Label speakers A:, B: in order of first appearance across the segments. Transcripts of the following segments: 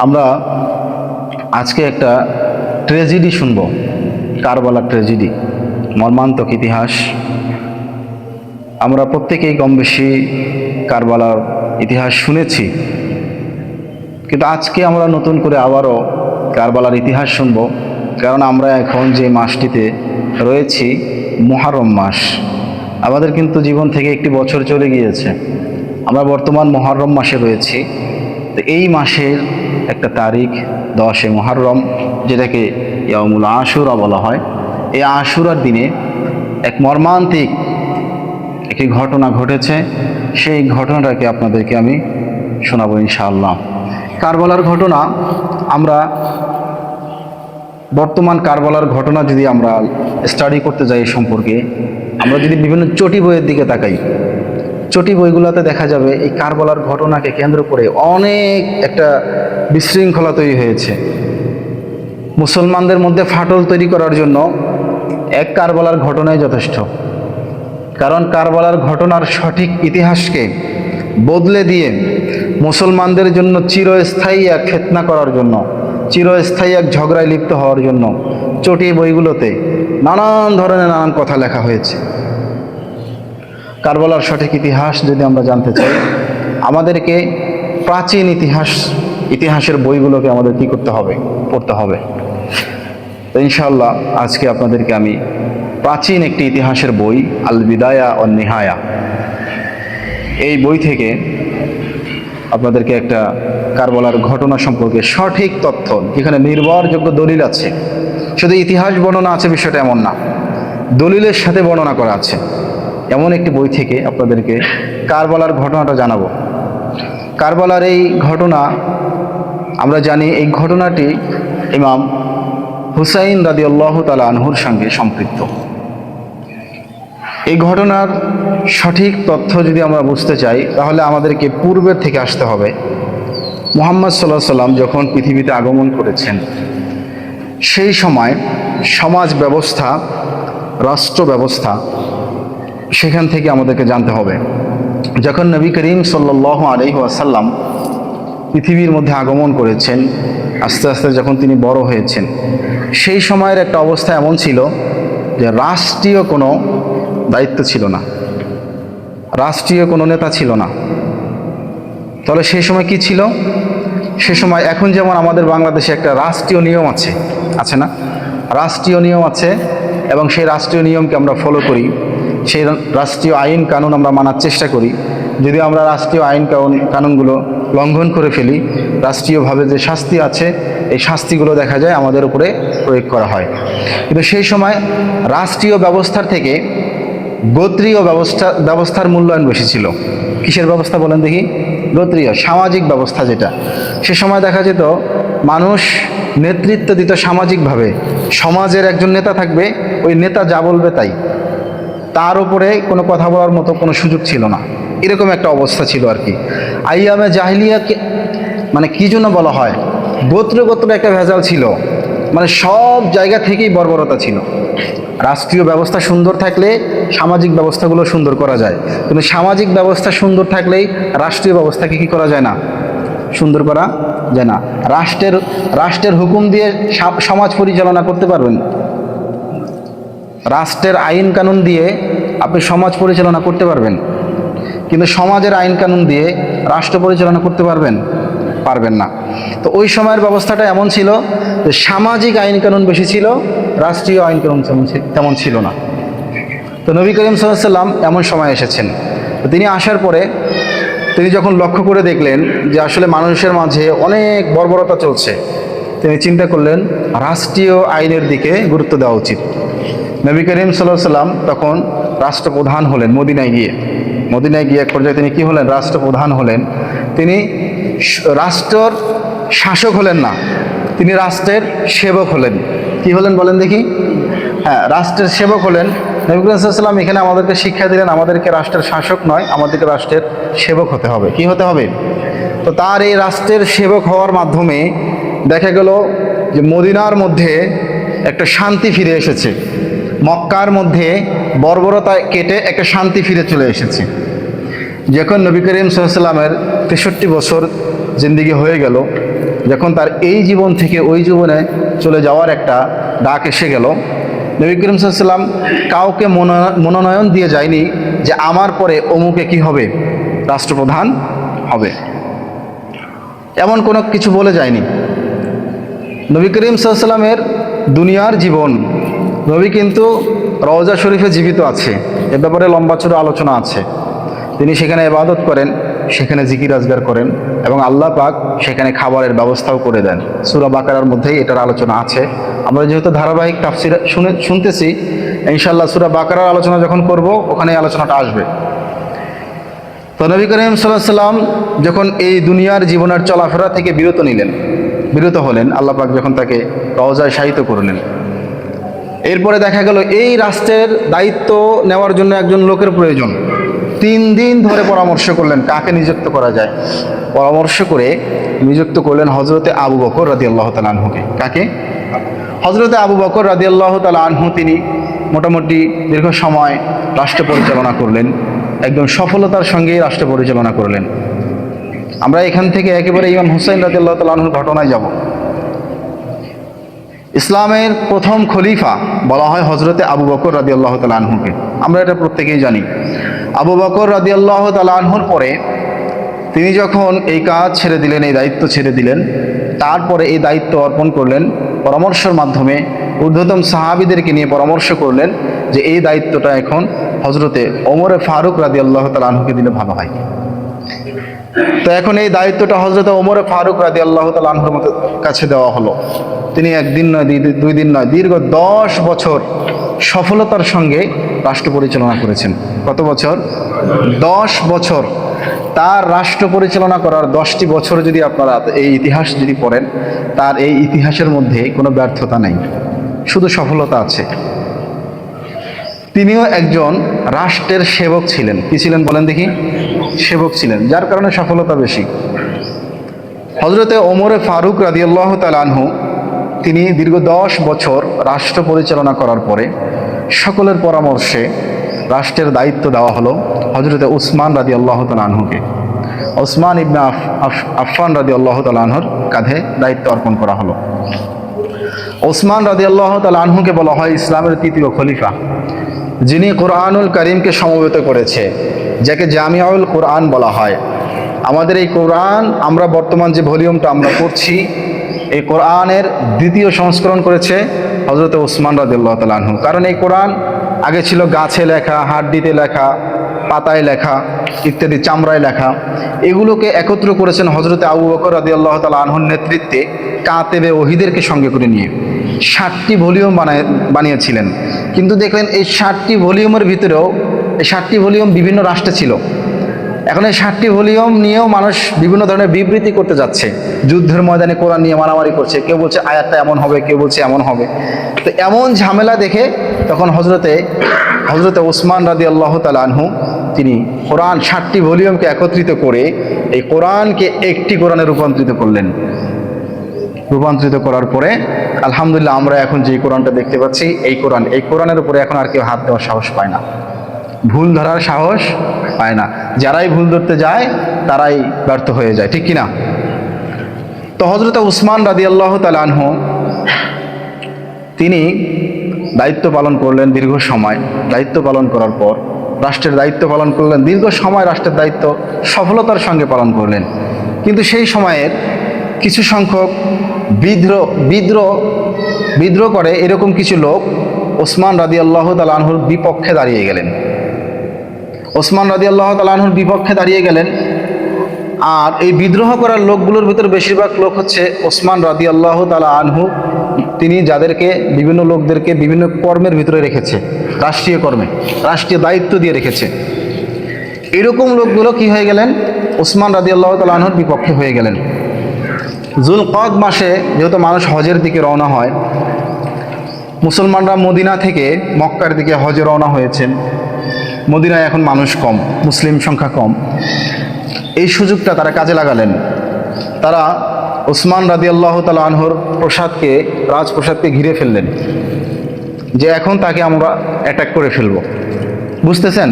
A: আমরা আজকে একটা ট্র্যাজেডি শুনব, কারবালার ট্র্যাজেডি, মর্মান্তিক ইতিহাস। আমরা প্রত্যেকেই কম বেশি কারবালার ইতিহাস শুনেছি, কিন্তু আজকে আমরা নতুন করে আবারও কারবালার ইতিহাস শুনব। কারণ আমরা এখন যে মাসটিতে রয়েছি, মুহররম মাস। আমাদের কিন্তু জীবন থেকে একটি বছর চলে গিয়েছে, আমরা বর্তমান মুহররম মাসে রয়েছি। তো এই মাসের একটা তারিখ 10 মুহররম, যেটাকে ইয়াউমুল আশুরা বলা হয়। এই আশুরার দিনে এক মর্মান্তিক একটি ঘটনা ঘটেছে। সেই ঘটনাটাকে আপনাদেরকে আমি শোনাবো ইনশাআল্লাহ। কারবালার ঘটনা, আমরা বর্তমান কারবালার ঘটনা যদি আমরা স্টাডি করতে যাই সম্পর্কে, আমরা যদি বিভিন্ন চটি বইয়ের দিকে তাকাই, চটি বইগুলোতে দেখা যাবে এই কারবালার ঘটনাকে কেন্দ্র করে অনেক একটা বিশৃঙ্খলা তৈরি হয়েছে। মুসলমানদের মধ্যে ফাটল তৈরি করার জন্য এক কারবালার ঘটনাই যথেষ্ট। কারণ কারবালার ঘটনার সঠিক ইতিহাসকে বদলে দিয়ে মুসলমানদের জন্য চিরস্থায়ী এক ফিতনা করার জন্য, চিরস্থায়ী এক ঝগড়ায় লিপ্ত হওয়ার জন্য চটি বইগুলোতে নানান ধরনের নানান কথা লেখা হয়েছে। কারবালার সঠিক ইতিহাস যদি আমরা জানতে চাই, আমাদেরকে প্রাচীন ইতিহাসের বইগুলোকে আমাদের কী করতে হবে? পড়তে হবে। তো ইনশাআল্লাহ আজকে আপনাদেরকে আমি প্রাচীন একটি ইতিহাসের বই, আল বিদায়া ওয়ান নিহায়া, এই বই থেকে আপনাদেরকে একটা কারবালার ঘটনা সম্পর্কে সঠিক তথ্য, যেখানে নির্ভরযোগ্য দলিল আছে, শুধু ইতিহাস বর্ণনা আছে বিষয়টা এমন না, দলিলের সাথে বর্ণনা করা আছে, এমন একটি বই থেকে আপনাদেরকে কারবালার ঘটনাটা জানাবো। কারবালার এই ঘটনা আমরা জানি, এই ঘটনাটি ইমাম হুসাইন রাদিয়াল্লাহু তাআলা আনহুর সঙ্গে সম্পৃক্ত। এই ঘটনার সঠিক তথ্য যদি আমরা বুঝতে চাই, তাহলে আমাদেরকে পূর্বের থেকে আসতে হবে। মুহাম্মদ সাল্লাল্লাহু আলাইহি সাল্লাম যখন পৃথিবীতে আগমন করেছেন, সেই সময় সমাজ ব্যবস্থা, রাষ্ট্র ব্যবস্থা, সেখান থেকে আমাদেরকে জানতে হবে। যখন নবী করিম সাল্লাল্লাহু আলাইহি ওয়াসাল্লাম পৃথিবীর মধ্যে আগমন করেছেন, আস্তে আস্তে যখন তিনি বড় হয়েছেন, সেই সময়ের একটা অবস্থা এমন ছিল যে রাষ্ট্রীয় কোনো দায়িত্ব ছিল না, রাষ্ট্রীয় কোনো নেতা ছিল না। তাহলে সেই সময় কি ছিল? সে সময় এখন যেমন আমাদের বাংলাদেশে একটা রাষ্ট্রীয় নিয়ম আছে না? রাষ্ট্রীয় নিয়ম আছে, এবং সেই রাষ্ট্রীয় নিয়মকে আমরা ফলো করি, সেই রাষ্ট্রীয় আইন কানুন আমরা মানার চেষ্টা করি। যদি আমরা রাষ্ট্রীয় আইন কানুনগুলো লঙ্ঘন করে ফেলি, রাষ্ট্রীয়ভাবে যে শাস্তি আছে, এই শাস্তিগুলো দেখা যায় আমাদের উপরে প্রয়োগ করা হয়। কিন্তু সেই সময় রাষ্ট্রীয় ব্যবস্থার থেকে গোত্রীয় ব্যবস্থার মূল্যায়ন বেশি ছিল। কিসের ব্যবস্থা বলেন দেখি? গোত্রীয় সামাজিক ব্যবস্থা, যেটা সে সময় দেখা যেত মানুষ নেতৃত্ব দিত সামাজিকভাবে। সমাজের একজন নেতা থাকবে, ওই নেতা যা বলবে তাই, তার উপরে কোনো কথা বলার মতো কোনো সুযোগ ছিল না। এরকম একটা অবস্থা ছিল আর কি। আইয়ামে জাহিলিয়াকে মানে কী জন্য বলা হয়? গোত্র একটা ভেজাল ছিল, মানে সব জায়গা থেকেই বর্বরতা ছিল। রাষ্ট্রীয় ব্যবস্থা সুন্দর থাকলে সামাজিক ব্যবস্থাগুলো সুন্দর করা যায়, কিন্তু সামাজিক ব্যবস্থা সুন্দর থাকলেই রাষ্ট্রীয় ব্যবস্থাকে কি করা যায় না? সুন্দর করা যায় না। রাষ্ট্রের হুকুম দিয়ে সমাজ পরিচালনা করতে পারবেন, রাষ্ট্রের আইন কানুন দিয়ে আপনি সমাজ পরিচালনা করতে পারবেন, কিন্তু সমাজের আইন কানুন দিয়ে রাষ্ট্র পরিচালনা করতে পারবেন না। তো ওই সময়ের ব্যবস্থাটা এমন ছিল যে সামাজিক আইন কানুন বেশি ছিল, রাষ্ট্রীয় আইন কানুন তেমন ছিল না। তো নবী করিম সাল্লাল্লাহু আলাইহি ওয়াসাল্লাম এমন সময় এসেছেন। তো তিনি আসার পরে তিনি যখন লক্ষ্য করে দেখলেন যে আসলে মানুষের মাঝে অনেক বর্বরতা চলছে, তিনি চিন্তা করলেন রাষ্ট্রীয় আইনের দিকে গুরুত্ব দেওয়া উচিত। নবী করিম সাল্লাল্লাহু আলাইহি ওয়াসাল্লাম তখন রাষ্ট্রপ্রধান হলেন। মদিনায় গিয়ে এক পর্যায়ে তিনি কি হলেন? রাষ্ট্রপ্রধান হলেন। তিনি রাষ্ট্রের শাসক হলেন না, তিনি রাষ্ট্রের সেবক হলেন। কি হলেন বলেন দেখি? হ্যাঁ, রাষ্ট্রের সেবক হলেন। নবী করিম সাল্লাল্লাহু আলাইহি ওয়াসাল্লাম এখানে আমাদেরকে শিক্ষা দিলেন, আমাদেরকে রাষ্ট্রের শাসক নয়, আমাদেরকে রাষ্ট্রের সেবক হতে হবে। কি হতে হবে? তো তার এই রাষ্ট্রের সেবক হওয়ার মাধ্যমে দেখা গেল যে মদিনার মধ্যে একটা শান্তি ফিরে এসেছে, মক্কার মধ্যে বর্বরতা কেটে একটা শান্তি ফিরে চলে এসেছে। যখন নবী করিম সাল্লাল্লাহু আলাইহি ওয়াসাল্লামের 63 বছর জিন্দিগি হয়ে গেল, যখন তার এই জীবন থেকে ওই জীবনে চলে যাওয়ার একটা ডাক এসে গেল, নবী করিম সাল্লাল্লাহু আলাইহি ওয়াসাল্লাম কাউকে মনোনয়ন দিয়ে যায়নি যে আমার পরে অমুকে কি হবে, রাষ্ট্রপ্রধান হবে, এমন কোনো কিছু বলে যায়নি। নবী করিম সাল্লাল্লাহু আলাইহি ওয়াসাল্লামের দুনিয়ার জীবন, নবী কিন্তু রওজা শরীফে জীবিত আছে, এ ব্যাপারে লম্বা চূড়া আলোচনা আছে। তিনি সেখানে ইবাদত করেন, সেখানে জিকির আজগার করেন এবং আল্লাহ পাক সেখানে খাবারের ব্যবস্থাও করে দেন। সূরা বাকারার মধ্যেই এটার আলোচনা আছে। আমরা যেহেতু ধারাবাহিক তাফসীর শুনতেছি, ইনশাআল্লাহ সূরা বাকারার আলোচনা যখন করব ওখানে এই আলোচনাটা আসবে। তো নবী করিম সাল্লাল্লাহু আলাইহি ওয়াসাল্লাম যখন এই দুনিয়ার জীবনের চলাফেরা থেকে বিরত হলেন, আল্লাহ পাক যখন তাকে রওজায় শায়িত করলেন, এরপরে দেখা গেল এই রাষ্ট্রের দায়িত্ব নেওয়ার জন্য একজন লোকের প্রয়োজন। 3 দিন ধরে পরামর্শ করলেন কাকে নিযুক্ত করা যায়। পরামর্শ করে নিযুক্ত করলেন হযরতে আবু বকর রাদিয়াল্লাহু তাআলা আনহুকে। কাকে? হযরতে আবু বকর রাদিয়াল্লাহু তাআলা আনহু। তিনি মোটামুটি দীর্ঘ সময় রাষ্ট্র পরিচালনা করলেন, একদম সফলতার সঙ্গেই রাষ্ট্র পরিচালনা করলেন। আমরা এখান থেকে একেবারে ইমাম হুসাইন রাদিয়াল্লাহু তাআলা আনহুর ঘটনায় যাব। ইসলামের প্রথম খলিফা বলা হয় হযরতে আবু বকর রাদিয়াল্লাহু তাআলা আনহুকে। আমরা এটা প্রত্যেকেই জানি। আবু বকর রাদিয়াল্লাহু তাআলা আনহুর পরে তিনি যখন এই কাজ ছেড়ে দিলেন, এই দায়িত্ব ছেড়ে দিলেন, তারপরে এই দায়িত্ব অর্পণ করলেন পরামর্শের মাধ্যমে, ঊর্ধ্বতম সাহাবীদেরকে নিয়ে পরামর্শ করলেন যে এই দায়িত্বটা এখন হযরতে ওমরে ফারুক রাদিয়াল্লাহু তাআলা আনহুকে দিলে ভালো হয়। তো এখন এই দায়িত্বটা হযরতে ওমরে ফারুক রাদিয়াল্লাহু তাআলা আনহুর কাছে দেওয়া হলো। তিনি একদিন নয়, 2 দিন নয়, দীর্ঘ 10 বছর সফলতার সঙ্গে রাষ্ট্র পরিচালনা করেছেন। কত বছর? 10 বছর। তার রাষ্ট্র পরিচালনা করার 10টি বছর যদি আপনারা এই ইতিহাস যদি পড়েন, তার এই ইতিহাসের মধ্যে কোনো ব্যর্থতা নেই, শুধু সফলতা আছে। তিনিও একজন রাষ্ট্রের সেবক ছিলেন। কি ছিলেন বলেন দেখি? সেবক ছিলেন, যার কারণে সফলতা বেশি। হযরতে ওমরে ফারুক রাদিয়াল্লাহু তাআলা আনহু তিনি দীর্ঘ 10 বছর রাষ্ট্র পরিচালনা করার পরে সকলের পরামর্শে রাষ্ট্রের দায়িত্ব দেওয়া হলো হযরতে উসমান রাদিয়াল্লাহু তাআলা আনহুকে। উসমান ইবনে আফফান রাদিয়াল্লাহু তাআলা আনহুর কাঁধে দায়িত্ব অর্পণ করা হলো। উসমান রাদিয়াল্লাহু তাআলা আনহুকে বলা হয় ইসলামের 3য় খলিফা, যিনি কোরআনুল কারীমকে সমবেত করেছে, যাকে জামিউল কোরআন বলা হয়। আমাদের এই কোরআন, আমরা বর্তমান যে ভলিউমটা আমরা পড়ছি, এই কোরআনের 2য় সংস্করণ করেছে হযরতে উসমান রাদিয়াল্লাহু তাআলা আনহু। কারণ এই কোরআন আগে ছিল গাছে লেখা, হাড্ডিতে লেখা, পাতায় লেখা ইত্যাদি, চামড়ায় লেখা। এগুলোকে একত্র করেছেন হযরতে আবু বকর রাদিয়াল্লাহু তাআলা আনহুর নেতৃত্বে কাতেবে ওহীদেরকে সঙ্গে করে নিয়ে 60টি ভলিউম বানিয়েছিলেন। কিন্তু দেখলেন এই 60টি ভলিউমের ভিতরেও, এই 60টি ভলিউম বিভিন্ন রাষ্ট্রে ছিল। এখন এই 60টি ভলিউম নিয়েও মানুষ বিভিন্ন ধরনের বিবৃতি করতে যাচ্ছে, যুদ্ধের ময়দানে কোরআন নিয়ে মারামারি করছে, কেউ বলছে আয়াতটা এমন হবে, কেউ বলছে এমন হবে। তো এমন ঝামেলা দেখে তখন হযরতে উসমান রাদিয়াল্লাহু তাআলা আনহু তিনি কোরআন 60টি ভলিউমকে একত্রিত করে এই কোরআনকে একটি কোরআনে রূপান্তরিত করলেন। রূপান্তরিত করার পরে আলহামদুলিল্লাহ আমরা এখন যে কোরআনটা দেখতে পাচ্ছি, এই কোরআনের উপরে এখন আর কেউ হাত দেওয়ার সাহস পায় না, ভুল ধরার সাহস পায় না। যারাই ভুল ধরতে যায় তারাই ব্যর্থ হয়ে যায়, ঠিক কিনা? তো হযরতে উসমান রাদিয়াল্লাহু তাআলা আনহু তিনি দায়িত্ব পালন করলেন দীর্ঘ সময়। দায়িত্ব পালন করার পর রাষ্ট্রের দায়িত্ব পালন করলেন দীর্ঘ সময়, রাষ্ট্রের দায়িত্ব সফলতার সঙ্গে পালন করলেন। কিন্তু সেই সময়ের কিছু সংখ্যক বিদ্রোহ করে এরকম কিছু লোক ওসমান রাদিয়াল্লাহু তাআলা আনহুর বিপক্ষে দাঁড়িয়ে গেলেন। ওসমান রাদিয়াল্লাহু তাআলা আনহুর বিপক্ষে দাঁড়িয়ে গেলেন। আর এই বিদ্রোহ করার লোকগুলোর ভিতরে বেশিরভাগ লোক হচ্ছে ওসমান রাদিয়াল্লাহু তাআলা আনহু। তিনি যাদেরকে, বিভিন্ন লোকদেরকে বিভিন্ন কর্মের ভিতরে রেখেছে, রাষ্ট্রীয় কর্মে, রাষ্ট্রীয় দায়িত্ব দিয়ে রেখেছে। এরকম লোকগুলো কি হয়ে গেলেন? ওসমান রাদিয়াল্লাহু তাআলা আনহুর বিপক্ষে হয়ে গেলেন। যুলকদ মাসে যেহেতু মানুষ হজের দিকে রওনা হয়, মুসলমানরা মদিনা থেকে মক্কার দিকে হজে রওনা হয়েছেন। মদিনায় এখন মানুষ কম, মুসলিম সংখ্যা কম। এই সুযোগটা তারা কাজে লাগালেন। তারা ওসমান রাদিয়াল্লাহু তাআলা আনহুর রাজপ্রাসাদকে ঘিরে ফেললেন, যে এখন তাকে আমরা অ্যাটাক করে ফেলব। বুঝতেছেন?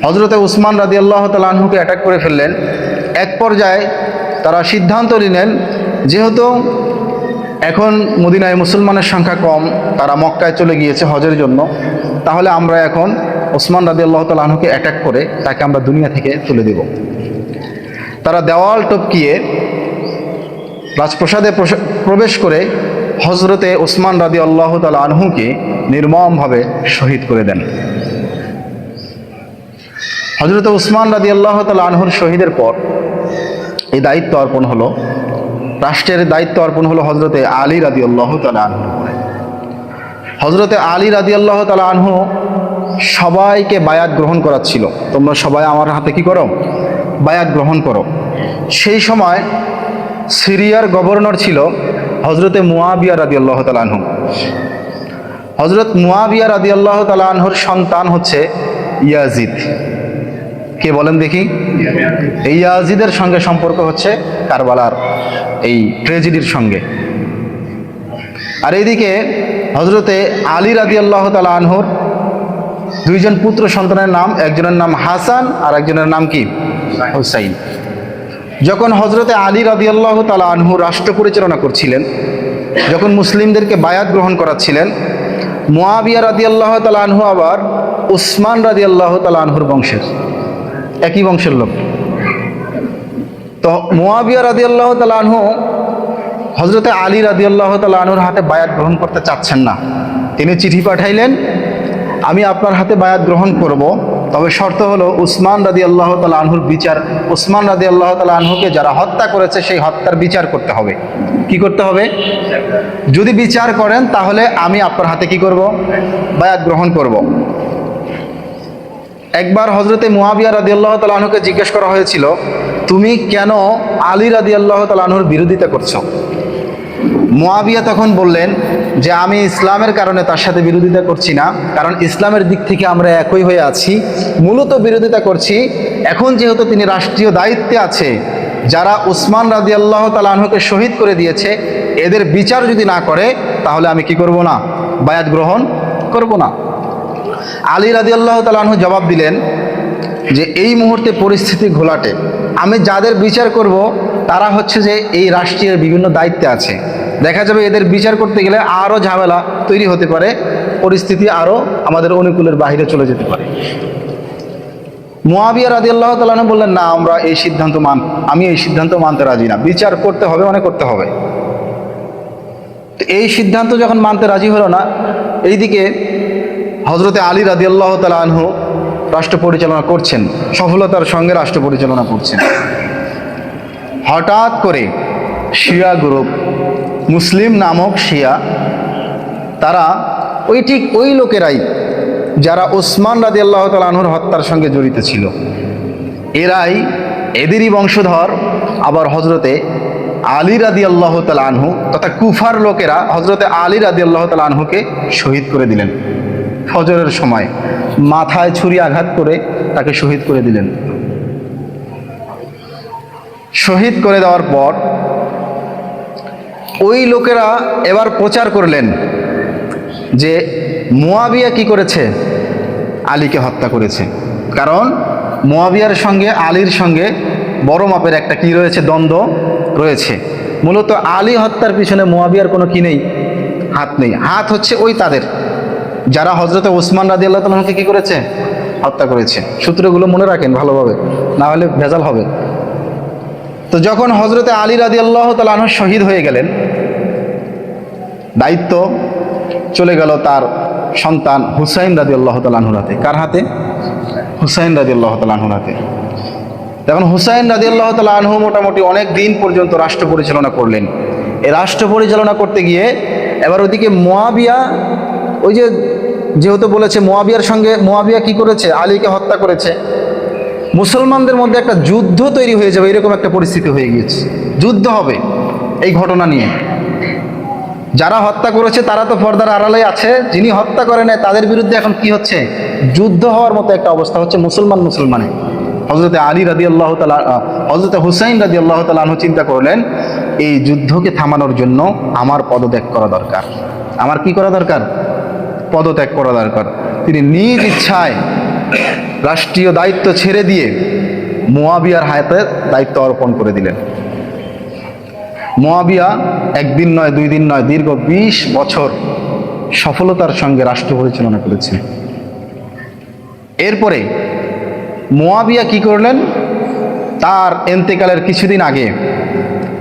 A: হযরতে উসমান রাদিয়াল্লাহু তাআলা আনহুকে অ্যাটাক করে ফেললেন। এক পর্যায়ে তারা সিদ্ধান্ত নিলেন, যেহেতু এখন মদিনায় মুসলমানের সংখ্যা কম, তারা মক্কায় চলে গিয়েছে হজের জন্য, তাহলে আমরা এখন ওসমান রাদিয়াল্লাহু তাআলা আনহুকে অ্যাটাক করে তাকে আমরা দুনিয়া থেকে তুলে দেব। তারা দেওয়াল টপকিয়ে রাজপ্রাসাদে প্রবেশ করে হজরতে ওসমান রাদিয়াল্লাহু তাআলা আনহুকে নির্মমভাবে শহীদ করে দেন। হজরতে ওসমান রাদিয়াল্লাহু তাআলা আনহুর শহীদের পর এই দায়িত্ব অর্পণ হলো, রাষ্ট্রের দায়িত্ব অর্পণ হলো হজরতে আলী রাদিয়াল্লাহু তাআলা আনহুর উপরে। হজরতে আলী রাদিয়াল্লাহু তাআলা আনহু সবাইকে বায়াত গ্রহণ করাচ্ছিল, তোমরা সবাই আমার হাতে কি করো, বায়াত গ্রহণ করো। সেই সময় সিরিয়ার গভর্নর ছিল হজরতে মুয়াবিয়া রাদিয়াল্লাহু তাআলা আনহু। হজরত মুয়াবিয়া রাদিয়াল্লাহু তাআলা আনহুর সন্তান হচ্ছে ইয়াজিদ। কে বলেন দেখি? এই ইয়াজিদের সঙ্গে সম্পর্ক হচ্ছে কারবালার এই ট্র্যাজেডির সঙ্গে। আর এইদিকে হজরতে আলী রাদিয়াল্লাহু তাআলা আনহুর দুইজন পুত্র সন্তানের নাম, একজনের নাম হাসান আর একজনের নাম কি? হুসাইন। যখন হজরতে আলী রাদিয়াল্লাহু তাআলা আনহু রাষ্ট্র পরিচালনা করছিলেন, যখন মুসলিমদেরকে বায়াত গ্রহণ করাচ্ছিলেন, মুয়াবিয়া রাদিয়াল্লাহু তাআলা আনহু আবার উসমান রাদিয়াল্লাহু তাআলা আনহুর বংশের, একই বংশের লোক। তো মুয়াবিয়া রাদিয়াল্লাহু তাআলা আনহু হজরতে আলী রাদিয়াল্লাহু তাআলা আনহুর হাতে বায়াত গ্রহণ করতে চাচ্ছেন না। তিনি চিঠি পাঠাইলেন, আমি আপনার হাতে বায়াত গ্রহণ করব, তবে শর্ত হলো উসমান রাদিয়াল্লাহু তাআলা আনহুর বিচার, উসমান রাদিয়াল্লাহু তাআলা আনহুকে যারা হত্যা করেছে সেই হত্যার বিচার করতে হবে। কি করতে হবে? যদি বিচার করেন তাহলে আমি আপনার হাতে কি করব? বায়াত গ্রহণ করব। একবার হজরতে মুয়াবিয়া রাদিয়াল্লাহু তাআলা আনহুকে জিজ্ঞেস করা হয়েছিল, তুমি কেন আলী রাদিয়াল্লাহু তাআলা আনহুর বিরোধিতা করছো? মুয়াবিয়া তখন বললেন যে আমি ইসলামের কারণে তার সাথে বিরোধিতা করছি না, কারণ ইসলামের দিক থেকে আমরা একই হয়ে আছি। মূলত বিরোধিতা করছি এখন যেহেতু তিনি রাষ্ট্রীয় দায়িত্বে আছে, যারা উসমান রাদিয়াল্লাহু তাআলা আনহুকে শহীদ করে দিয়েছে এদের বিচার যদি না করে তাহলে আমি কি করব না? বায়াত গ্রহণ করব না। আলী রাদিয়াল্লাহু তাআলা আনহু জবাব দিলেন যে এই মুহূর্তে পরিস্থিতি ঘোলাটে, আমি যাদের বিচার করব তারা হচ্ছে যে এই রাষ্ট্রের বিভিন্ন দায়িত্বে আছে, দেখা যাবে এদের বিচার করতে গেলে আরও ঝামেলা তৈরি হতে পারে, পরিস্থিতি আরও আমাদের অনুকূলের বাইরে চলে যেতে পারে। মুয়াবিয়া রাদিয়াল্লাহু তাআলা আনহু বললেন, না, আমি এই সিদ্ধান্ত মানতে রাজি না, বিচার করতে হবে, করতে হবে। তো এই সিদ্ধান্ত যখন মানতে রাজি হলো না, এইদিকে হজরতে আলী রাদিয়াল্লাহু তাআলা আনহু রাষ্ট্র পরিচালনা করছেন, সফলতার সঙ্গে রাষ্ট্র পরিচালনা করছেন। হঠাৎ করে শিয়া গ্রুপ, মুসলিম নামক শিয়া, তারা ওই লোকেরাই যারা ওসমান রাদিয়াল্লাহু তাআলা আনহুর হত্যার সঙ্গে জড়িত ছিল, এদেরই বংশধর আবার হজরতে আলী রাদিয়াল্লাহু তাআলা আনহু তথা কুফার লোকেরা হজরতে আলী রাদিয়াল্লাহু তাআলা আনহুকে শহীদ করে দিলেন। ফজরের সময় মাথায় ছুরি আঘাত করে তাকে শহীদ করে দিলেন। শহীদ করে দেওয়ার পর ওই লোকেরা এবার প্রচার করলেন যে মুয়াবিয়া কি করেছে? আলীকে হত্যা করেছে। কারণ মুয়াবিয়ার সঙ্গে আলীর সঙ্গে বড় মাপের একটা কি রয়েছে? দ্বন্দ্ব রয়েছে। মূলত আলী হত্যার পিছনে মুয়াবিয়ার কোনো কি নেই, হাত নেই। হাত হচ্ছে ওই তাদের যারা হজরতে ওসমান রাদিয়াল্লাহু তাআলা আনহুকে কি করেছে? হত্যা করেছে। সূত্রগুলো মনে রাখেন ভালোভাবে, না হলে ভেজাল হবে। তো যখন হজরতে আলী রাদিয়াল্লাহু তাআলা আনহু শহীদ হয়ে গেলেন, দায়িত্ব চলে গেল তার সন্তান হুসাইন রাদিয়াল্লাহু তাআলা আনহুর হাতে। কার হাতে? হুসাইন রাদিয়াল্লাহু তাআলা আনহুর হাতে। এখন হুসাইন রাদিয়াল্লাহু তাআলা আনহু মোটামুটি অনেক দিন পর্যন্ত রাষ্ট্র পরিচালনা করলেন। এই রাষ্ট্র পরিচালনা করতে গিয়ে এবার ওদিকে মুয়াবিয়া, যেহেতু বলেছে মুয়াবিয়া কি করেছে? আলীকে হত্যা করেছে। মুসলমানদের মধ্যে একটা যুদ্ধ তৈরি হয়ে যাবে, এরকম একটা পরিস্থিতি হয়ে গিয়েছে। যুদ্ধ হবে এই ঘটনা নিয়ে। যারা হত্যা করেছে তারা তো পর্দার আড়ালে আছে, যিনি হত্যা করে নেয় তাদের বিরুদ্ধে এখন কি হচ্ছে? যুদ্ধ হওয়ার মতো একটা অবস্থা হচ্ছে মুসলমানে। হজরতে আলী রাদিয়াল্লাহু তাআলা, হজরতে হুসাইন রাদিয়াল্লাহু তাআলা আনহু চিন্তা করলেন, এই যুদ্ধকে থামানোর জন্য আমার পদত্যাগ করা দরকার। আমার কি করা দরকার? পদত্যাগ করা দরকার। তিনি নিজ ইচ্ছায় রাষ্ট্রীয় দায়িত্ব ছেড়ে দিয়ে মুয়াবিয়ার হাতে দায়িত্ব অর্পণ করে দিলেন। মুয়াবিয়া একদিন নয়, 2 দিন নয়, দীর্ঘ 20 বছর সফলতার সঙ্গে রাষ্ট্র পরিচালনা করেছেন। এরপরে মুয়াবিয়া কি করলেন? তার ইন্তেকালের কিছুদিন আগে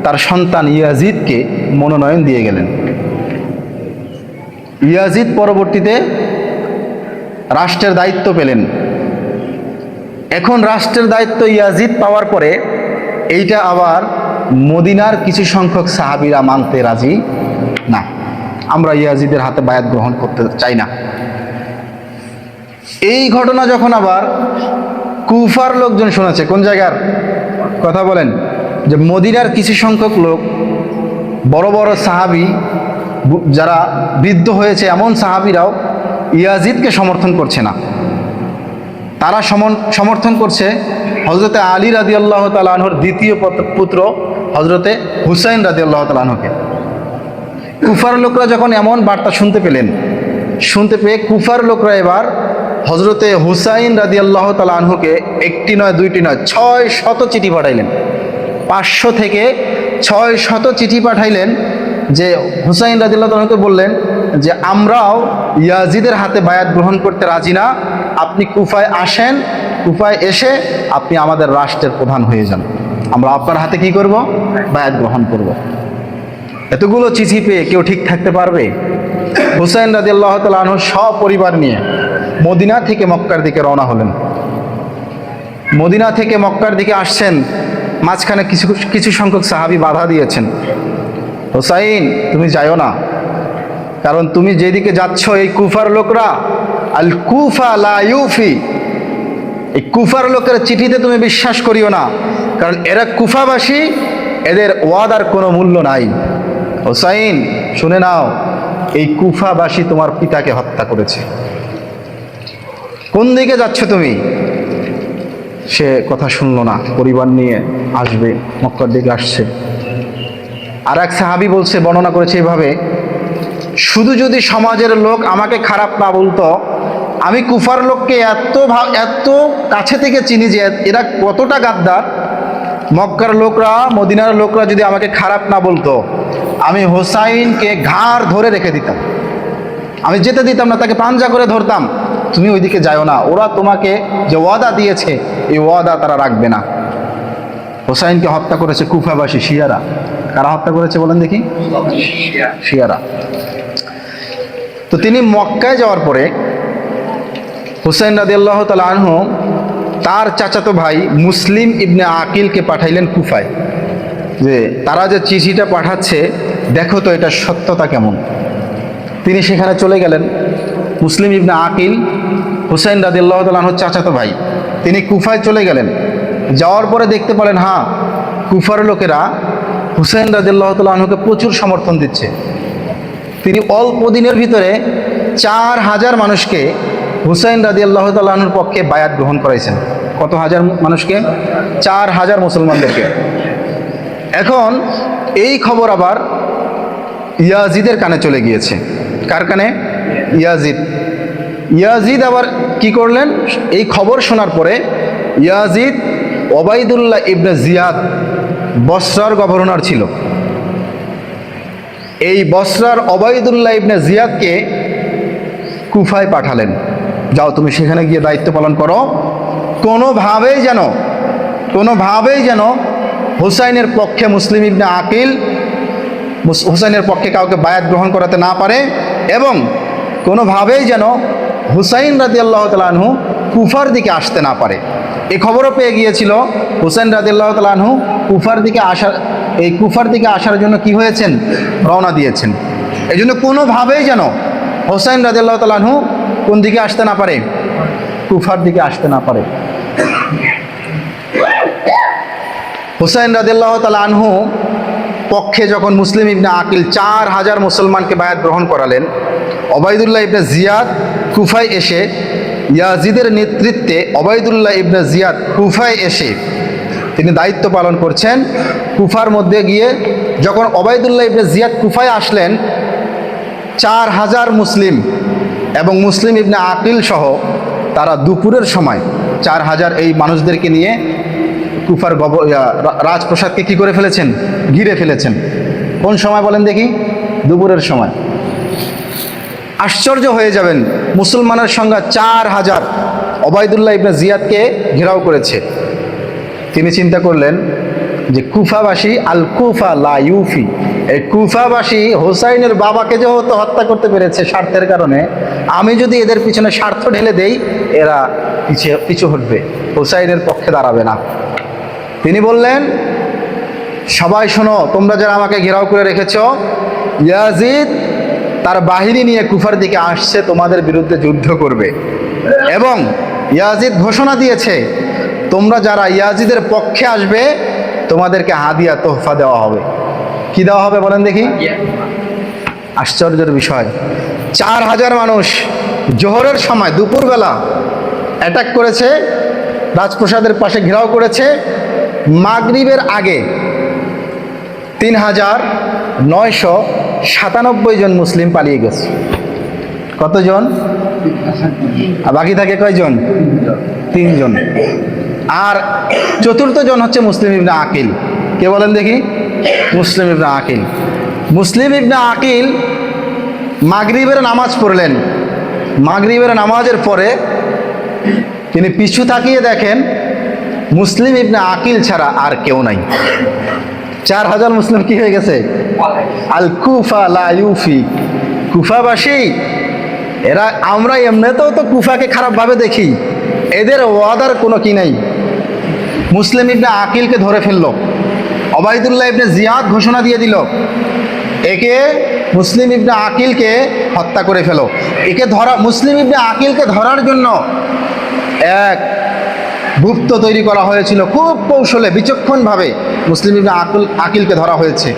A: তার সন্তান ইয়াজিদকে মনোনয়ন দিয়ে গেলেন। ইয়াজিদ পরবর্তীতে রাষ্ট্রের দায়িত্ব পেলেন। এখন রাষ্ট্রের দায়িত্ব ইয়াজিদ পাওয়ার পরে এইটা আবার মদিনার কিছু সংখ্যক সাহাবীরা মানতে রাজি না। আমরা ইয়াজিদের হাতে বায়াত গ্রহণ করতে চাই না। এই ঘটনা যখন আবার কুফার লোকজন শুনেছে, কোন জায়গার কথা বলেন, যে মদিনার কিছু সংখ্যক লোক, বড় বড় সাহাবী যারা বৃদ্ধ হয়েছে এমন সাহাবীরাও ইয়াজিদকে সমর্থন করছে না। তারা সমর্থন করছে হযরতে আলী রাদিয়াল্লাহু তাআলা আনহুর দ্বিতীয় পুত্র হযরতে হুসাইন রাদিয়াল্লাহু তাআলা আনহুকে। কুফার লোকরা যখন এমন বার্তা শুনতে পেয়ে কুফার লোকরা এবার হযরতে হুসাইন রাদিয়াল্লাহু তাআলা আনহুকে 1টি নয় 2টি নয় 600 চিঠি পাঠাইলেন। 500 থেকে 600 চিঠি পাঠাইলেন যে হুসাইন রাদিয়াল্লাহু তাআলা আনহুকে বললেন যে আমরাও ইয়াজিদের হাতে বায়াত গ্রহণ করতে রাজি না, আপনি কুফায় আসেন, কুফায় এসে আপনি আমাদের রাষ্ট্রের প্রধান হয়ে যান, আমরা আপনার হাতে কি করব? বায়াত গ্রহণ করব। এতগুলো চিঠি পেয়ে কেউ ঠিক থাকতে পারবে? হুসাইন রাদিয়াল্লাহু তাআলা আনহু সপরিবার নিয়ে মদিনা থেকে মক্কার দিকে রওনা হলেন। মদিনা থেকে মক্কার দিকে আসছেন, মাঝখানে কিছু সংখ্যক সাহাবী বাধা দিয়েছেন, হুসাইন তুমি যাইও না, কারণ তুমি যেদিকে যাচ্ছ এই কুফার লোকরা, আল কুফা লা ইউফি, এই কুফার লোকের চিঠিতে তুমি বিশ্বাস করিও না, কারণ এরা কুফাবাসী, এদের ওয়াদার কোনো মূল্য নাই। হুসাইন শুনে নাও, এই কুফাবাসী তোমার পিতাকে হত্যা করেছে, কোন দিকে যাচ্ছ তুমি? সে কথা শুনলো না, পরিবার নিয়ে আসবে, মক্কার দিকে আসছে। আর এক সাহাবী বলছে, বর্ণনা করেছে এভাবে, শুধু যদি সমাজের লোক আমাকে খারাপ না বলতো, আমি কুফার লোককে এত কাছে থেকে চিনি যে এরা কতটা গাদ্দার, মক্কার লোকরা মদিনার লোকরা যদি আমাকে খারাপ না বলতো, আমি হুসাইনকে ঘাড় ধরে রেখে দিতাম, আমি যেতে দিতাম না, তাকে পাঞ্জা করে ধরতাম, তুমি ওইদিকে যাও না, ওরা তোমাকে যে ওয়াদা দিয়েছে এই ওয়াদা তারা রাখবে না। হুসাইনকে হত্যা করেছে কুফাবাসী শিয়ারা। কারা হত্যা করেছে বলেন দেখি? শিয়ারা। তো তিনি মক্কায় যাওয়ার পরে হুসাইন রাদিয়াল্লাহু তাআলা আনহু তার চাচাতো ভাই মুসলিম ইবনে আকিলকে পাঠাইলেন কুফায়, যে তারা যে চিঠিটা পাঠাচ্ছে দেখো তো এটা সত্যতা কেমন। তিনি সেখানে চলে গেলেন। মুসলিম ইবনে আকিল হুসাইন রাদিয়াল্লাহু তাআলা আনহুর চাচাতো ভাই, তিনি কুফায় চলে গেলেন। যাওয়ার পরে দেখতে পেলেন কুফার লোকেরা হুসাইন রাদিয়াল্লাহু তাআলা আনহুকে প্রচুর সমর্থন দিচ্ছে। তিনি অল্প দিনের ভিতরে 4000 মানুষকে হুসাইন রাদিয়াল্লাহু তাআলা আনহুর পক্ষে বায়াত গ্রহণ করাইছেন। কত হাজার মানুষকে? 4000 মুসলমানদেরকে। এখন এই খবর আবার ইয়াজিদের কানে চলে গিয়েছে। কার কানে? ইয়াজিদ আবার কি করলেন? এই খবর শোনার পরে ইয়াজিদ ওবাইদুল্লাহ ইবনে জিয়াদ বসরার গভর্নর ছিল। এই বসরার ওবাইদুল্লাহ ইবনে জিয়াদকে কুফায় পাঠালেন, যাও তুমি সেখানে গিয়ে দায়িত্ব পালন করো, কোনোভাবেই যেন হুসাইনের পক্ষে মুসলিম ইবনে আকিল হুসাইনের পক্ষে কাউকে বায়াত গ্রহণ করাতে না পারে, এবং কোনোভাবেই যেন হুসাইন রাদিয়াল্লাহু তাআলা আনহু কুফার দিকে আসতে না পারে। এই খবরও পেয়ে গিয়েছিল হুসাইন রাদিয়াল্লাহু তাআলা আনহু কুফার দিকে আসার জন্য কি হয়েছেন? রওনা দিয়েছেন। এই জন্য কোনোভাবেই যেন হুসাইন রাদিয়াল্লাহু তাআলা আনহু কোন দিকে আসতে না পারে? কুফার দিকে আসতে না পারে। হুসাইন রাদিয়াল্লাহু তাআলা আনহু পক্ষে যখন মুসলিম ইবনে আকিল 4000 মুসলমানকে বায়াত গ্রহণ করালেন, ওবাইদুল্লাহ ইবনে জিয়াদ কুফায় এসে ইয়াজিদের নেতৃত্বে ওবাইদুল্লাহ ইবনে জিয়াদ কুফায় এসে তিনি দায়িত্ব পালন করছেন। কুফার মধ্যে গিয়ে যখন ওবাইদুল্লাহ ইবনে জিয়াদ কুফায় আসলেন, 4000 মুসলিম এবং মুসলিম ইবনে আকিল সহ তারা দুপুরের সময় 4000 এই মানুষদেরকে নিয়ে কুফার রাজপ্রাসাদকে কি করে ফেলেছেন? ঘিরে ফেলেছেন। কোন সময় বলেন দেখি? দুপুরের সময়। আশ্চর্য হয়ে যাবেন, মুসলমানের সংখ্যা 4000 ওবায়দুল্লাহ ইবনে জিয়াদকে ঘেরাও করেছে। তিনি চিন্তা করলেন যে কুফাবাসী, আল কুফা লা ইউফি, এই কুফাবাসী হোসাইনের বাবাকে যেহেতু হত্যা করতে পেরেছে স্বার্থের কারণে, আমি যদি এদের পিছনে স্বার্থ ঢেলে দেই, এরা পিছু হটবে, হোসাইনের পক্ষে দাঁড়াবে না। তিনি বললেন, সবাই শোনো, তোমরা যারা আমাকে ঘেরাও করে রেখেছ, ইয়াজিদ তার বাহিনী নিয়ে কুফার দিকে আসছে, তোমাদের বিরুদ্ধে যুদ্ধ করবে। এবং ইয়াজিদ ঘোষণা দিয়েছে, তোমরা যারা ইয়াজিদের পক্ষে আসবে, তোমাদেরকে হাদিয়া তোহফা দেওয়া হবে। কি দেওয়া হবে বলেন দেখি? আশ্চর্যের বিষয়, 4000 মানুষ জোহরের সময় দুপুরবেলা অ্যাটাক করেছে, রাজপ্রাসাদের পাশে ঘেরাও করেছে। মাগরিবের আগে 3997 জন মুসলিম পালিয়ে গেছে। কতজন? আর বাকি থাকে কয়জন? 3 জন। আর চতুর্থ জন হচ্ছে মুসলিম ইবনে আকিল। কে বলেন দেখি? মুসলিম ইবনে আকিল। মুসলিম ইবনে আকিল মাগরিবের নামাজ পড়লেন। মাগরিবের নামাজের পরে তিনি পিছু তাকিয়ে দেখেন মুসলিম ইবনে আকিল ছাড়া আর কেউ নাই। 4000 মুসলিম কি হয়ে গেছে? আল কুফা লা ইউফি, কুফাবাসী এরা, আমরা এমনিতেও তো কুফাকে খারাপভাবে দেখি, এদের ওয়াদার কোনো কি নাই। মুসলিম ইবনে আকিলকে ধরে ফেললো। ওবায়দুল্লাহ ইবনে জিয়াদ ঘোষণা দিয়ে দিল, একে মুসলিম ইবনে আকিলকে হত্যা করে ফেলো। একে ধরা, মুসলিম ইবনে আকিলকে ধরার জন্য এক গুপ্ত তৈরি করা হয়েছিল, খুব কৌশলে বিচক্ষণভাবে মুসলিম ইবনে আকিলকে ধরা হয়েছে।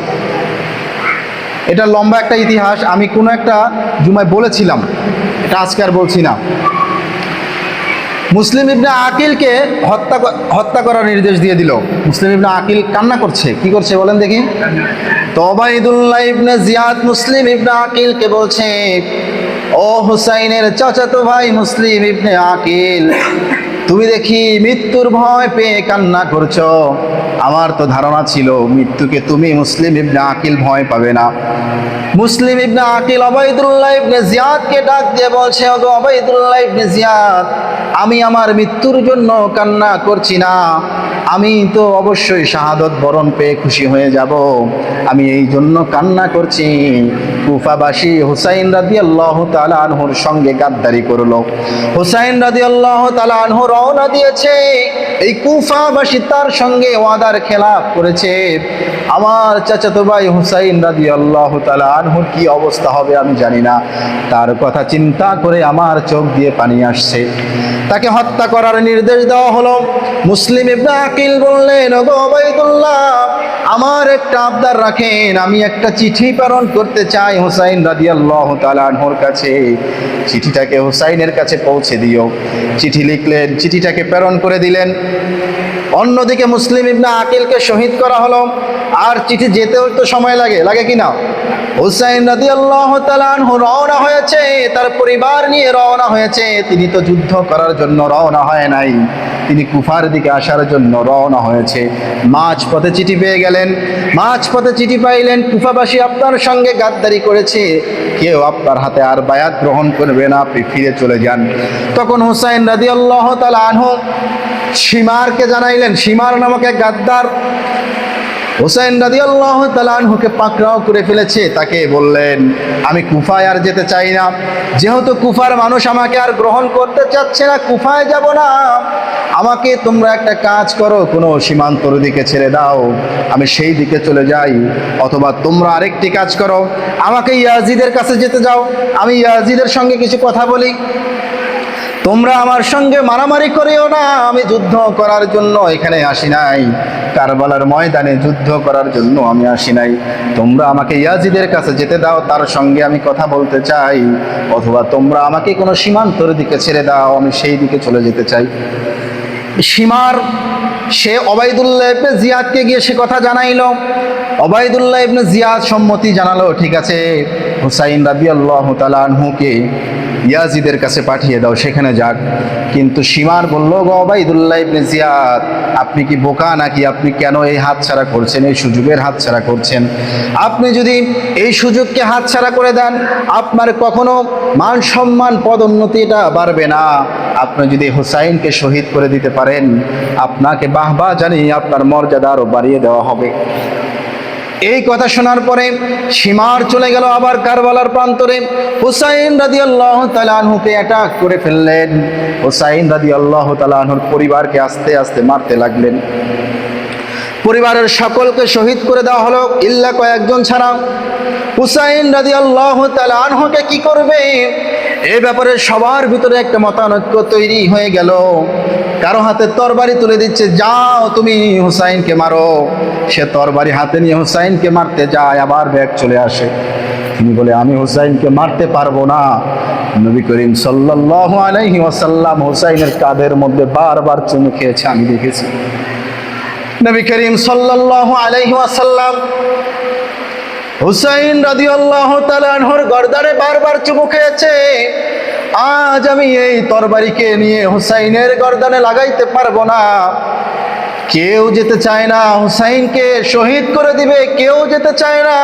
A: এটা লম্বা একটা ইতিহাস, আমি কোনো একটা জুমায় বলেছিলাম, এটা আজকে আর বলছি না। মুসলিম ইবনে আকিলকে হত্যা করার নির্দেশ দিয়ে দিল। মুসলিম ইবনে আকিল কান্না করছে। কি করছে বলেন দেখি? তো ওবায়দুল্লাহ ইবনে জিয়াদ মুসলিম ইবনে আকিলকে বলছে, ও হুসাইনের চাচাতো ভাই মুসলিম ইবনে আকিল, তুমি দেখি মৃত্যুর ভয় পেয়ে কান্না করছো। আমার তো ধারণা ছিল মৃত্যুকে তুমি মুসলিম ইবনে আকিল ভয় পাবে না। মুসলিম ইবনে আকিল ওবায়দুল্লাহ ইবনে জিয়াদকে ডাক দিয়ে বলছে, ওগো ওবায়দুল্লাহ ইবনে জিয়াদ, আমি আমার মৃত্যুর জন্য কান্না করছি না, আমি তো অবশ্যই শাহাদত বরণ পেয়ে খুশি হয়ে যাব, আমি এই জন্য কান্না করছি। কুফাবাসী হুসাইন রাদিয়াল্লাহু তাআলা আনহুর সঙ্গে গাদ্দারি করলো। হুসাইন রাদিয়াল্লাহু তাআলা আনহু রওনা দিয়েছে, এই কুফাবাসী তার সঙ্গে ওয়াদার খেলাপ করেছে। আমার চাচাতো ভাই হুসাইন রাদিয়াল্লাহু তাআলা আনহুর কি অবস্থা হবে আমি জানি না। তার কথা চিন্তা করে আমার চোখ দিয়ে পানি আসছে। তাকে হত্যা করার নির্দেশ দেওয়া হলো। মুসলিম ইবনে আকিল বললেন, ওগো ওবায়দুল্লাহ, আমার একটা আবদার রাখেন, আমি একটা চিঠি প্রেরণ করতে চাই হুসাইন রাদিয়াল্লাহু তাআলা আনহুর কাছে। চিঠিটাকে হুসাইনের কাছে পৌঁছে দিও। চিঠি লিখলেন, চিঠিটাকে প্রেরণ করে দিলেন। অন্যদিকে মুসলিম ইবনে আকিলকে শহীদ করা হলো। আর চিঠি যেতেও তো সময় লাগে কি না? হুসাইন রাদিয়াল্লাহু তাআলা আনহু রওনা হয়েছে, তার পরিবার নিয়ে রওনা হয়েছে। তিনি তো যুদ্ধ করার জন্য রওনা হয় নাই, তিনি কুফার দিকে আসার জন্য রওনা হয়েছে। মাঝপথে চিঠি পেয়ে গেলেন। মাঝপথে চিঠি পাইলেন, কুফাবাসী আপনার সঙ্গে গাদ্দারি করেছে, কেউ আপনার হাতে আর বায়াত গ্রহণ করবে না, আপনি ফিরে চলে যান। তখন হুসাইন রাদিয়াল্লাহু তাআলা আনহু শিমারকে জানাইলেন। শিমার নামক এক গাদ্দার হুসাইন রাদিয়াল্লাহু তাআলা আনহুকে পাকড়াও করে ফেলেছে। তাকে বললেন, আমি কুফায় আর যেতে চাই না, যেহেতু কুফার মানুষ আমাকে আর গ্রহণ করতে চাচ্ছে না, কুফায় যাব না। আমাকে তোমরা একটা কাজ করো, কোনো সীমান্তর দিকে ছেড়ে দাও, আমি সেই দিকে চলে যাই। অথবা তোমরা আরেকটি কাজ করো, আমাকে ইয়াজিদের কাছে যেতে যাও, আমি ইয়াজিদের সঙ্গে কিছু কথা বলি। তোমরা আমার সঙ্গে মারামারি করিও না, আমি যুদ্ধ করার জন্য এখানে আসি নাই, কারবালার ময়দানে যুদ্ধ করার জন্য আমি আসি নাই। তোমরা আমাকে ইয়াজিদের কাছে যেতে দাও, তার সঙ্গে আমি কথা বলতে চাই। অথবা তোমরা আমাকে কোনো সীমান্তর দিকে ছেড়ে দাও, আমি সেই দিকে চলে যেতে চাই। শিমার সে ওবায়দুল্লাহ ইবনে জিয়াদকে গিয়ে সে কথা জানাইল। ওবাইদুল্লাহ ইবনে জিয়াদ সম্মতি জানালো, ঠিক আছে হুসাইন রাদিয়াল্লাহু তাআলা আনহুকে ইয়াজিদের কাছে পাঠিয়ে দাও, সেখানে যাক। কিন্তু সীমার বলল, গো ওবাইদুল্লাহ ইবনে জিয়াদ, আপনি কি বোকা নাকি? আপনি কেন এই হাতছাড়া করছেন, এই সুযোগের হাতছাড়া করছেন? আপনি যদি এই সুযোগকে হাতছাড়া করে দেন, আপনার কখনো মান সম্মান পদোন্নতি এটা বাড়বে না। আপনি যদি হুসাইনকে শহীদ করে দিতে পারেন, আপনাকে বাহবা জানিয়ে আপনার মর্যাদা আরো বাড়িয়ে দেওয়া হবে। এই কথা শোনার পরে সীমার চলে গেল আবার কারবালার প্রান্তরে। হুসাইন রাদিয়াল্লাহু তাআলা আনহুকে অ্যাটাক করে ফেললেন। হুসাইন রাদিয়াল্লাহু তাআলা আনহুর পরিবারকে আস্তে আস্তে মারতে লাগলেন। পরিবারের সকলকে শহীদ করে দেওয়া হলো ইল্লা কয়েকজন ছাড়া। হুসাইন রাদিয়াল্লাহু তাআলা আনহুকে কি করবে, এই ব্যাপারে সবার ভিতরে একটা মতানৈক্য তৈরি হয়ে গেল। কারো হাতে তরবারি তুলে দিচ্ছে, যাও তুমি হুসাইনকে মারো। সে তরবারি হাতে নিয়ে হুসাইনকে মারতে যায়, আবার ব্যাগ চলে আসে। তিনি বলে, আমি হুসাইনকে মারতে পারবো না। নবী করিম সাল্লাল্লাহু আলাইহি ওয়াসাল্লাম হুসাইনের কাঁধের মধ্যে বারবার চুমু খেয়েছে, আমি দেখেছি। নবী করিম সাল্লাল্লাহু আলাইহি ওয়াসাল্লাম হুসাইন রাদিয়াল্লাহু তাআলা আনহুর গর্দানে বারবার চুমু খেয়েছে। আজ আমি এই তরবারিকে নিয়ে হুসাইনের গর্দানে লাগাইতে পারবো না। কেউ যেতে চায় না, হুসাইনকে শহীদ করে দিবে, কেউ যেতে চায় না।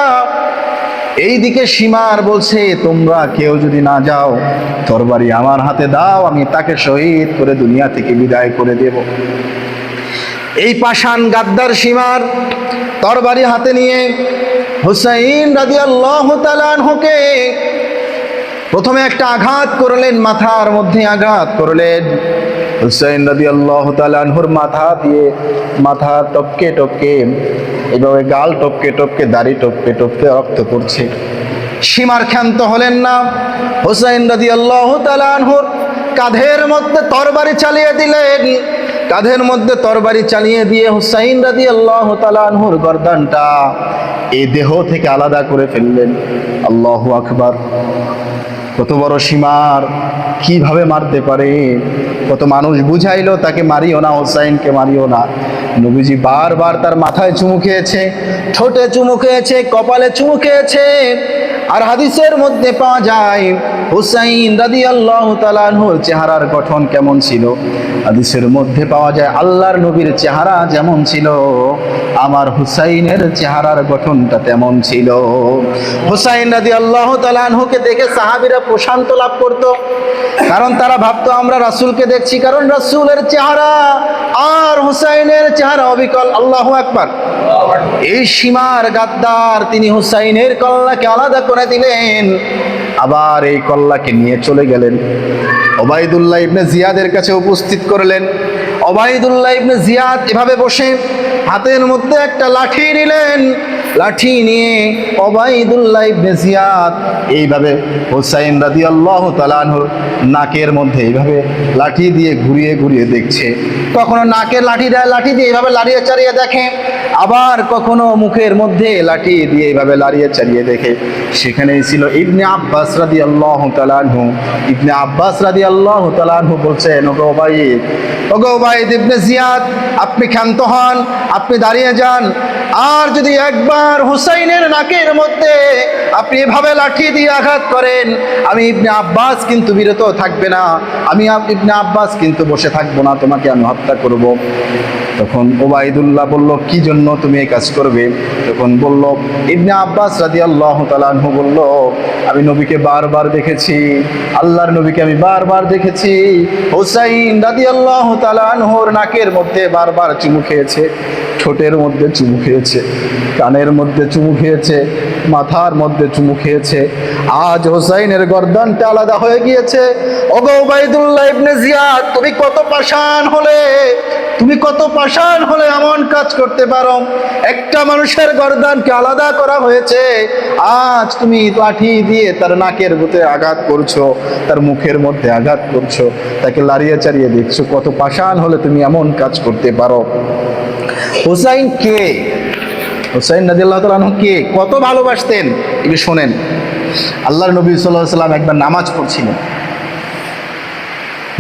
A: এইদিকে সীমার বলছে, তোমরা কেউ যদি না যাও, তরবারি আমার হাতে দাও, আমি তাকে শহীদ করে দুনিয়া থেকে বিদায় করে দেব। এই পাষাণ গাদ্দার সীমার তরবারি হাতে নিয়ে হুসাইন রাদিয়াল্লাহু তাআলা আনহুকে প্রথমে একটা আঘাত করলেন, মাথার মধ্যে আঘাত করলেন। হুসাইন রাদিয়াল্লাহু তাআলা আনহুর মাথা টপকে টপকে, এভাবে গাল টপকে টপকে, দাড়ি টপকে টপকে রক্ত পড়ছে। সীমার ক্ষান্ত হলেন না। হুসাইন রাদিয়াল্লাহু তাআলা আনহুর কাঁধের মধ্যে তরবারি চালিয়ে দিলেন। কাঁধের মধ্যে তরবারি চালিয়ে দিয়ে হুসাইন রাদিয়াল্লাহু তাআলা আনহুর গর্দানটা এই দেহ থেকে আলাদা করে ফেললেন। আল্লাহু আকবার! কত বড় সীমার, কিভাবে মারতে পারে! কত মানুষ বুঝাইলো তাকে মারিও না, হুসাইনকে মারিও না। নবীজি বারবার তার মাথায় চুমু খেয়েছে, ঠোঁটে চুমু খেয়েছে, কপালে চুমু খেয়েছে। আর হাদিসের মধ্যে পাওয়া যায় হুসাইন রাদিয়াল্লাহু তাআলা আনহুর চেহারার গঠন কেমন ছিল। হাদিসের মধ্যে পাওয়া যায় আল্লাহর নবীর চেহারা যেমন ছিল, আমার হুসাইনের চেহারার গঠনটা তেমন ছিল। হুসাইন রাদিয়াল্লাহু তাআলা আনহুকে দেখে সাহাবীরা প্রশান্ত লাভ করত, কারণ তারা ভাবতো আমরা রাসূলকে দেখছি, কারণ রাসূলের চেহারা আর হুসাইনের চেহারা অবিকল। আল্লাহু আকবার! এই সীমার গাদ্দার তিনি হুসাইনের কল্লাকে আলাদা করে দিলেন, আবার এই কল্লাকে নিয়ে চলে গেলেন ওবাইদুল্লাহ ইবনে জিয়াদের কাছে উপস্থিত করলেন। ওবাইদুল্লাহ ইবনে জিয়াদ এভাবে বসে হাতের মধ্যে একটা লাঠি নিলেন। লাঠি নিয়ে ওবাইদুল্লাহ ইবনে জিয়াদ এইভাবে হুসাইন রাদিয়াল্লাহু তাআলা আনহুর নাকের মধ্যে এইভাবে লাঠি দিয়ে ঘুরিয়ে ঘুরিয়ে দেখছে। কখনো নাকের লাঠি দেয়, লাঠি দিয়ে এইভাবে লাড়িয়ে চাড়িয়ে দেখে, আবার কখনো মুখের মধ্যে লাঠি দিয়ে এইভাবে লাড়িয়ে চাড়িয়ে দেখে। সেখানেই ছিল ইবনে আব্বাস রাদিয়াল্লাহু তাআলা আনহু। ইবনে আব্বাস রাদিয়াল্লাহু তাআলা আনহু বলছেন, ওগো ওবাইদ ইবনে জিয়াদ, আপনি ক্ষান্ত হন, আপনি দাঁড়িয়ে যান। আর যদি একবার হুসাইনের নাকের মধ্যে আপনি এভাবে লাঠি দিয়ে আঘাত করেন, আমি ইবনে আব্বাস কিন্তু বিরত থাকবে না, আমি ইবনে আব্বাস কিন্তু বসে থাকবো না, তোমাকে আমি হত্যা করব। তখন ওবাইদুল্লাহ বলল, কি জন্য তুমি এই কাজ করবে? তখন বলল ইবনে আব্বাস রাদিয়াল্লাহু তাআলা আনহু বলল, আমি নবীকে বারবার দেখেছি, আল্লাহর নবীকে আমি বারবার দেখেছি। হুসাইন রাদিয়াল্লাহু তাআলা আনহুর নাকের মধ্যে বারবার চুমু খেয়েছে, ঠোঁটের মধ্যে চুমু খেয়েছে, কানের মধ্যে চুমু খেয়েছে, মাথার মধ্যে চুমু খেয়েছে। আজ হুসাইনের গর্দানটা আলাদা হয়ে গিয়েছে। ওগো ওবাইদুল্লাহ ইবনে জিয়াদ, তুমি কত পাষাণ হলে, তুমি কত পাষাণ হলে এমন কাজ করতে পারো? একটা মানুষের গর্দানকে আলাদা করা হয়েছে, আজ তুমি লাঠি দিয়ে তার নাকের ভিতরে আঘাত করছো, তার মুখের মধ্যে আঘাত করছো, তাকে লাড়িয়ে চাড়িয়ে দেখছো। কত পাষাণ হলে তুমি এমন কাজ করতে পারো? হুসাইন কে? হুসাইন রাদিয়াল্লাহু তাআলা আনহু কে? কত ভালোবাসতেন একটু শোনেন। আল্লাহর নবী সাল্লাল্লাহু আলাইহি ওয়াসাল্লাম একবার নামাজ পড়ছিলেন।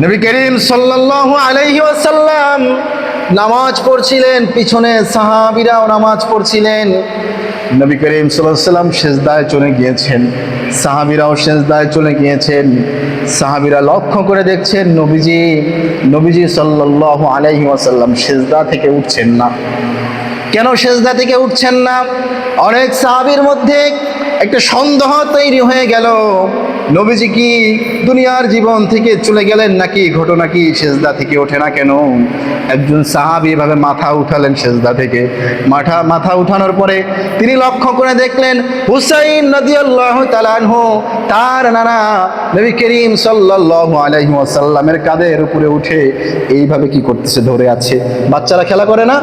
A: নবী করিম সাল্লাল্লাহু আলাইহি ওয়াসাল্লাম নামাজ পড়ছিলেন, পিছনে সাহাবীরাও নামাজ পড়ছিলেন। নবী করিম সাল্লাল্লাহু আলাইহি ওয়াসাল্লাম সিজদায় চলে গিয়েছেন, সাহাবীরাও সিজদায় চলে গিয়েছেন। সাহাবীরা লক্ষ্য করে দেখছেন নবীজি সাল্লাল্লাহু আলাইহি ওয়াসাল্লাম সিজদা থেকে উঠছেন না। কেন সিজদা থেকে উঠছেন না? অনেক সাহাবীর মধ্যে একটা সন্দেহ তৈরি হয়ে গেল, নবীজি কি দুনিয়ার জীবন থেকে চলে গেলেন নাকি? ঘটনা কি? সিজদা থেকে ওঠে না কেন? একজন সাহাবী এভাবে মাথা উঠালেন সিজদা থেকে। মাথা উঠানোর পরে তিনি লক্ষ্য করে দেখলেন হুসাইন রাদিয়াল্লাহু তাআলা আনহু তার নানা নবী করিম সাল্লাল্লাহু আলাইহি ওয়াসাল্লামের কাঁধের উপরে উঠে এইভাবে কি করতেছে? ধরে আছে। বাচ্চারা খেলা করে না?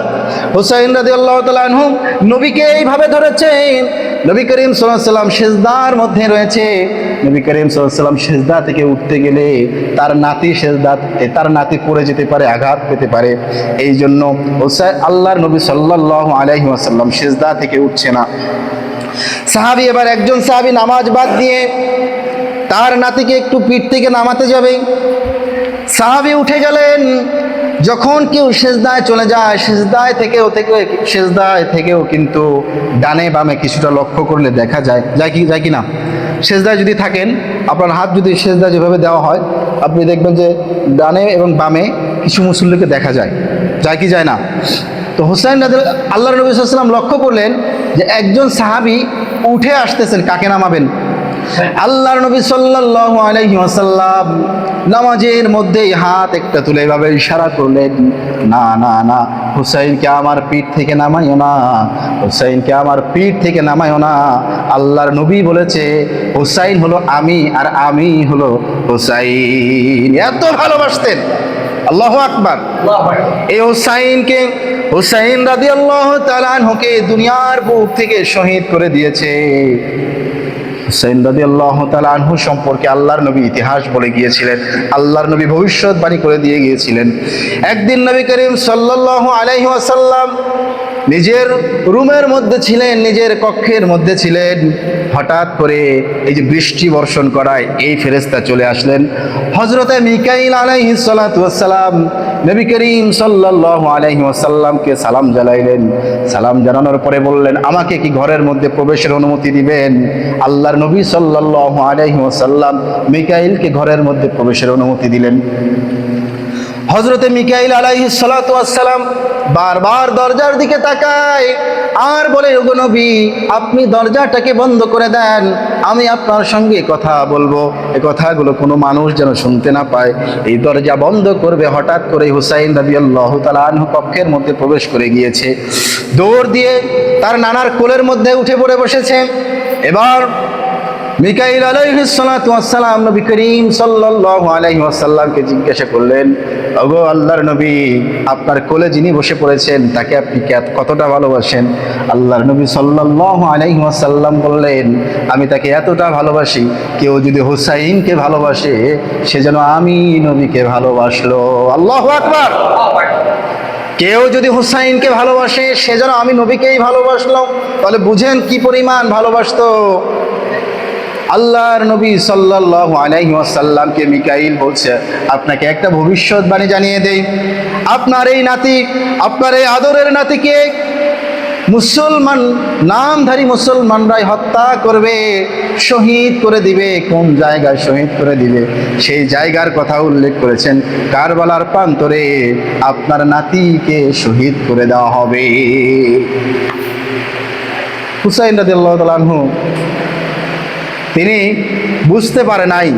A: হুসাইন রাদিয়াল্লাহু তাআলা আনহু নবীকে এইভাবে ধরেছেন। নবী করিম সাল্লাল্লাহু আলাইহি ওয়াসাল্লাম সিজদার মধ্যে রয়েছে। নবী করিম সাল্লাল্লাহু আলাইহি ওয়াসাল্লাম সিজদা থেকে উঠতে গেলে তার নাতি পড়ে যেতে পারে, আঘাত পেতে পারে। এই জন্য আল্লাহর নবী সাল্লাল্লাহু আলাইহি ওয়াসাল্লাম সিজদা থেকে উঠছে না। সাহাবী এবার একজন সাহাবী নামাজ বাদ দিয়ে তার নাতিকে একটু পিঠ থেকে নামাতে যাবে। সাহাবী উঠে গেলেন। যখন কেউ সিজদায় চলে যায়, সিজদায় থেকেও কিন্তু ডানে বামে কিছুটা লক্ষ্য করলে দেখা যায় কি না? সিজদায় যদি থাকেন, আপনার হাত যদি সিজদায় যেভাবে দেওয়া হয়, আপনি দেখবেন যে ডানে এবং বামে কিছু মুসল্লিকে দেখা যায় কি যায় না? তো হুসাইন আল্লাহর নবী সাল্লাল্লাহু আলাইহি ওয়াসাল্লাম লক্ষ্য করলেন যে একজন সাহাবী উঠে আসতেছেন, কাকে নামাবেন? আল্লাহর নবী সাল্লাল্লাহু আলাইহি ওয়াসাল্লাম নামাজের মধ্যেই হাত একটা তুলে এভাবে ইশারা করলেন, না না না, হুসাইনকে আমার পিঠ থেকে নামাইও না, হুসাইনকে আমার পিঠ থেকে নামাইও না। আল্লাহর নবী বলেছে হুসাইন হলো আমি, আর আমি হলো হুসাইন। এত ভালোবাসতেন। আল্লাহু আকবার। এই হুসাইন রাদিয়াল্লাহু তাআলা আনহুকে দুনিয়ার বুক থেকে শহীদ করে দিয়েছে। হুসাইন রাদিয়াল্লাহু তাআলা আনহু সম্পর্কে আল্লাহর নবী ইতিহাস বলে গিয়েছিলেন, আল্লাহর নবী ভবিষ্যৎবাণী করে দিয়ে গিয়েছিলেন। একদিন নবী করিম সাল্লাল্লাহু আলাইহি ওয়াসাল্লাম নিজের রুমের মধ্যে ছিলেন, নিজের কক্ষের মধ্যে ছিলেন। হঠাৎ করে এই যে বৃষ্টি বর্ষণ করায় এই ফেরেশতা চলে আসলেন। হযরতে মিকাইল আলাইহিস সালাতু ওয়াস সালাম নবী করিম সাল্লাল্লাহু আলাইহি ওয়াসাল্লামকে সালাম জানাইলেন। সালাম জানানোর পরে বললেন, আমাকে কি ঘরের মধ্যে প্রবেশের অনুমতি দিবেন? আল্লাহর নবী সাল্লাল্লাহু আলাইহি ওয়াসাল্লাম মিকাইলকে ঘরের মধ্যে প্রবেশের অনুমতি দিলেন। হযরতে মিকাইল আলাইহিস সালাতু ওয়াস সালাম বারবার দরজার দিকে তাকায় আর বলে, ওগো নবী, আপনি দরজাটাকে বন্ধ করে দেন, আমি আপনার সঙ্গে কথা বলবো। এই কথাগুলো কোনো মানুষ যেন শুনতে না পায়। এই দরজা বন্ধ করবে। হঠাৎ করে হুসাইন রাদিয়াল্লাহু তাআলা আনহু কক্ষের মধ্যে প্রবেশ করে গিয়েছে। দৌড় দিয়ে তার নানার কোলের মধ্যে উঠে পড়ে বসেছে। এবার মিকাইল আলাইহিস সালাতু ওয়াস সালাম নবী করিম সাল্লাল্লাহু আলাইহি ওয়াসাল্লামকে জিজ্ঞাসা করলেন, ওগো আল্লাহর নবী, আপনার কোলে যিনি বসে পড়েছেন তাকে আপনি কতটা ভালোবাসেন? আল্লাহর নবী সাল্লাল্লাহু আলাইহি ওয়াসাল্লাম বললেন, আমি তাকে এতটা ভালোবাসি, কেউ যদি হুসাইনকে ভালোবাসে সে যেন আমি নবীকে ভালোবাসলো। আল্লাহু আকবার। কেউ যদি হুসাইনকে ভালোবাসে সে যেন আমি নবীকেই ভালোবাসলো। তাহলে বুঝেন কি পরিমাণ ভালোবাসতো। আল্লাহর নবী সাল্লাল্লাহু আলাইহি ওয়াসাল্লামকে মিকাইল বলছে, আপনাকে একটা ভবিষ্যৎবাণী জানিয়ে দেই, আপনার এই নাতি, আপনার এই আদরের নাতিকে নামধারী মুসলমানরাই হত্যা করবে, শহীদ করে দিবে। কোন জায়গায় শহীদ করে দিবে সেই জায়গার কথা উল্লেখ করেছেন। কারবালার প্রান্তরে আপনার নাতিকে শহীদ করে দেওয়া হবে। হুসাইন রাদিয়াল্লাহু তাআলা আনহু তিনি বুঝতে পারে নাই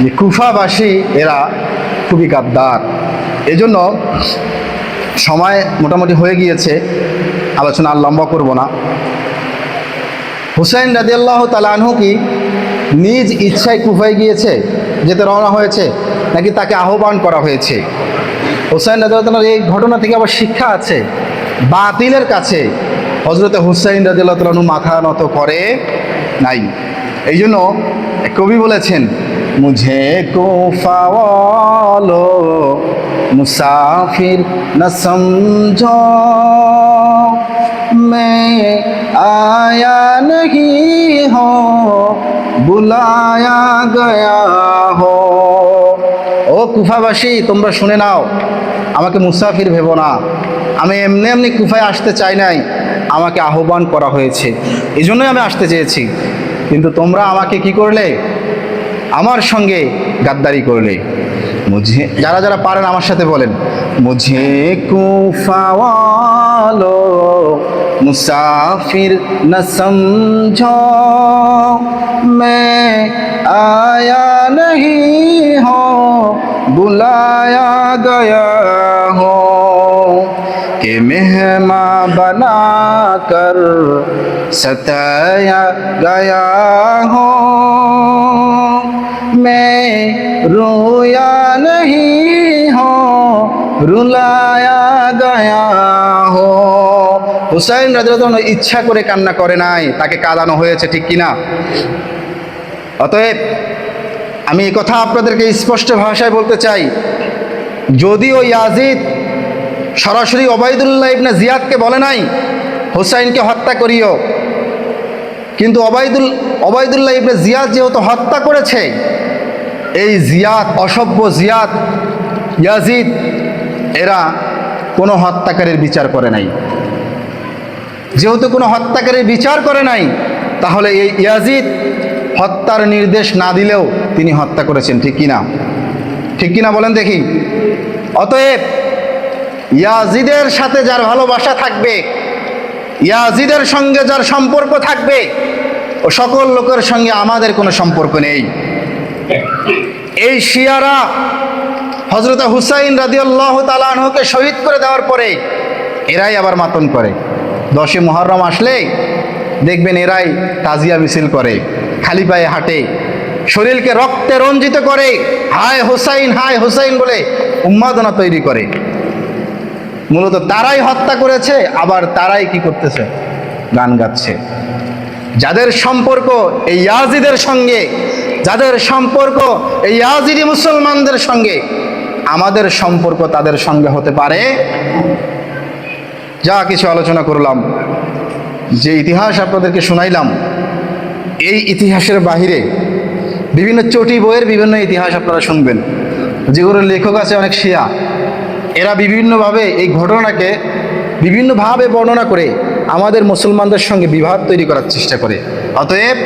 A: যে কুফাবাসী এরা খুবই গাদ্দার। এজন্য সময় মোটামুটি হয়ে গিয়েছে, আলোচনা আর লম্বা করব না। হুসাইন রাদিয়াল্লাহু তাআলা আনহু কি নিজ ইচ্ছায় কুফায় গিয়েছে, যেতে রওনা হয়েছে, নাকি তাকে আহ্বান করা হয়েছে? হুসাইন রাদিয়াল্লাহু তাআলার এই ঘটনা থেকে আবার শিক্ষা আছে। বাতিলের কাছে হযরতে হুসাইন রাদিয়াল্লাহু তাআলা আনহু মাথা নত করে নাই। এই জন্য কবি বলেছেন, মুঝে কুফা ওয়ালো মুসাফির না সমঝো, मैं आया नहीं हो बुलाया गया हो। ও কুফা কুফাবাসী, তোমরা শুনে নাও, আমাকে মুসাফির ভেবো না, আমি এমনি এমনি কুফায় আসতে চাই নাই, আমাকে আহ্বান করা হয়েছে, এই জন্যই আমি আসতে চেয়েছি। কিন্তু তোমরা আমাকে কি করলে? আমার সঙ্গে গাদ্দারি করলে। মুঝে, যারা যারা পারেন আমার সাথে বলেন, মুঝে কুফাওয়ালো মুসাফির ন সমঝো, मैं आया नहीं हो बुलाया गया हो, कि मेहमान बना कर सताया गया हो, मैं रोया नहीं हो रुलाया गया हो। হুসাইন রাদিয়াল্লাহু আনহু ইচ্ছা করে কান্না করে নাই, তাকে কাঁদানো হয়েছে, ঠিক কিনা? অতএব আমি এই কথা আপনাদেরকে স্পষ্ট ভাষায় বলতে চাই, যদিও ইয়াজিদ সরাসরি ওবায়দুল্লাহ ইবনে জিয়াদকে বলে নাই হুসাইনকে হত্যা করিও, কিন্তু ওবায়দুল্লাহ ইবনে জিয়াদ যেহেতু হত্যা করেছে, এই জিয়াদ, অসভ্য জিয়াদ, ইয়াজিদ, এরা কোনো হত্যাকারীর বিচার করে নাই। যেহেতু কোনো হত্যাকারীর বিচার করে নাই, তাহলে এই ইয়াজিদ হত্যার নির্দেশ না দিলেও তিনি হত্যা করেছেন, ঠিক কিনা? ঠিক কিনা বলেন দেখি। অতএব ইয়াজিদের সাথে যার ভালোবাসা থাকবে, ইয়াজিদের সঙ্গে যার সম্পর্ক থাকবে, ও সকল লোকের সঙ্গে আমাদের কোনো সম্পর্ক নেই। এই শিয়ারা হযরত হুসাইন রাদিয়াল্লাহু তাআলা আনহুকে শহীদ করে দেওয়ার পরে এরাই আবার মাতম করে। 10 মুহররম আসলে দেখবেন এরাই তাজিয়া মিছিল করে, খালি পায়ে হাঁটে, শরীরকে রক্তে রঞ্জিত করে, হায় হুসাইন বলে উন্মাদনা তৈরি করে। মূলত তারাই হত্যা করেছে, আবার তারাই কি করতেছে? গান গাচ্ছে। যাদের সম্পর্ক এই ইয়াজিদের সঙ্গে, যাদের সম্পর্ক এই ইয়াজিদি মুসলমানদের সঙ্গে, আমাদের সম্পর্ক তাদের সঙ্গে হতে পারে? যা কিছু আলোচনা করলাম, যে ইতিহাস আপনাদেরকে শোনাইলাম, এই ইতিহাসের বাহিরে বিভিন্ন চটি বইয়ের বিভিন্ন ইতিহাস আপনারা শুনবেন, যেগুলোর লেখক আছে অনেক শিয়া। এরা বিভিন্নভাবে এই ঘটনাকে বিভিন্নভাবে বর্ণনা করে আমাদের মুসলমানদের সঙ্গে বিভাদ তৈরি করার চেষ্টা করে। অতএব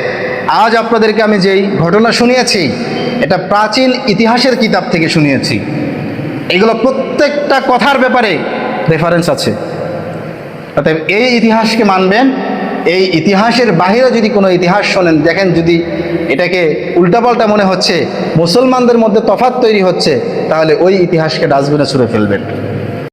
A: আজ আপনাদেরকে আমি যেই ঘটনা শুনিয়েছি, এটা প্রাচীন ইতিহাসের কিতাব থেকে শুনিয়েছি। এগুলো প্রত্যেকটা কথার ব্যাপারে রেফারেন্স আছে। অতএব এই ইতিহাসকে মানবেন। এই ইতিহাসের বাইরে যদি কোনো ইতিহাস শোনেন, দেখেন যদি এটাকে উল্টাপাল্টা মনে হচ্ছে, মুসলমানদের মধ্যে তফাৎ তৈরি হচ্ছে, তাহলে ওই ইতিহাসকে ডাস্টবিনে ছুঁড়ে ফেলবেন।